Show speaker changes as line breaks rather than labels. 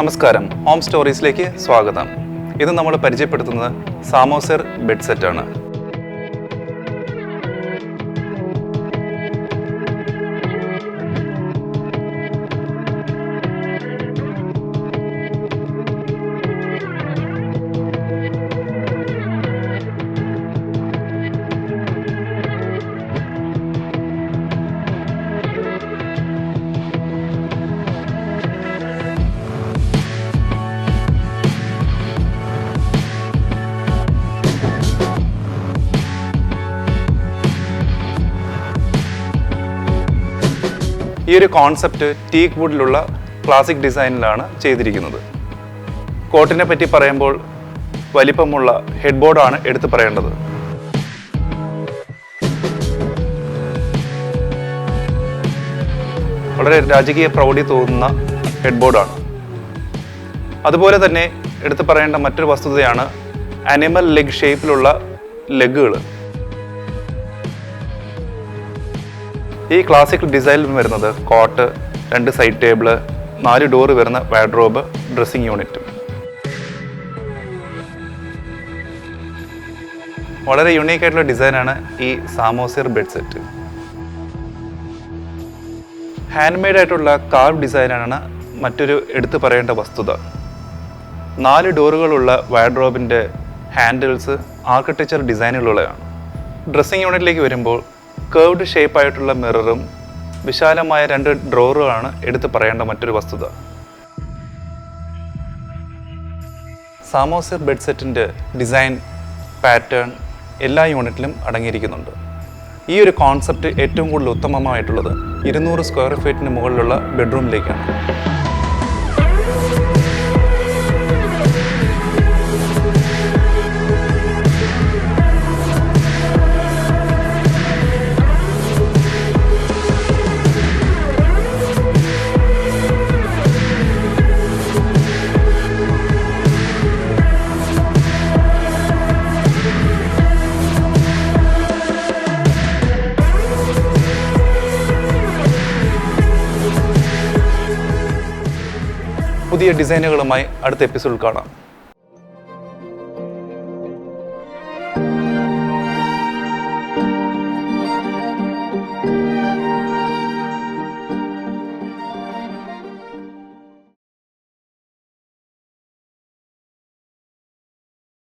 നമസ്കാരം, ഹോം സ്റ്റോറീസിലേക്ക് സ്വാഗതം. ഇത് നമ്മൾ പരിചയപ്പെടുത്തുന്നത് സാമോസർ ബെഡ് സെറ്റാണ്. ഈ ഒരു കോൺസെപ്റ്റ് ടീക്ക് വുഡിലുള്ള ക്ലാസിക് ഡിസൈനിലാണ് ചെയ്തിരിക്കുന്നത്. കോട്ടിനെ പറ്റി പറയുമ്പോൾ വലിപ്പമുള്ള ഹെഡ് ബോർഡാണ് എടുത്തു പറയേണ്ടത്. വളരെ രാജകീയ പ്രൗഢി തോന്നുന്ന ഹെഡ് ബോർഡാണ്. അതുപോലെ തന്നെ എടുത്തു പറയേണ്ട മറ്റൊരു വസ്തുതയാണ് അനിമൽ ലെഗ് ഷേപ്പിലുള്ള ലെഗുകൾ. ഈ ക്ലാസിക്കൽ ഡിസൈനിൽ വരുന്നത് കോട്ട്, 2 സൈഡ് ടേബിള്, 4 ഡോറ് വരുന്ന വാർഡ്രോബ്, ഡ്രസ്സിംഗ് യൂണിറ്റും. വളരെ യുണീക്ക് ആയിട്ടുള്ള ഡിസൈനാണ് ഈ സാമോസർ ബെഡ് സെറ്റ്. ഹാൻഡ് മെയ്ഡ് ആയിട്ടുള്ള കാർവ് ഡിസൈനാണ് മറ്റൊരു എടുത്തു പറയേണ്ട വസ്തുത. 4 ഡോറുകളുള്ള വാർഡ്രോബിൻ്റെ ഹാൻഡിൽസ് ആർക്കിടെക്ചർ ഡിസൈനുകളുള്ളതാണ്. ഡ്രസ്സിംഗ് യൂണിറ്റിലേക്ക് വരുമ്പോൾ കേർവ്ഡ് ഷേപ്പായിട്ടുള്ള മിററും വിശാലമായ 2 ഡ്രോറുകളാണ് എടുത്തു പറയേണ്ട മറ്റൊരു വസ്തുത. സാമോസർ ബെഡ് സെറ്റിൻ്റെ ഡിസൈൻ പാറ്റേൺ എല്ലാ യൂണിറ്റിലും അടങ്ങിയിരിക്കുന്നുണ്ട്. ഈ ഒരു കോൺസെപ്റ്റ് ഏറ്റവും കൂടുതൽ ഉത്തമമായിട്ടുള്ളത് 200 സ്ക്വയർ ഫീറ്റിന് മുകളിലുള്ള ബെഡ്റൂമിലേക്കാണ്. പുതിയ ഡിസൈനുകളുമായി അടുത്ത എപ്പിസോഡിൽ കാണാം.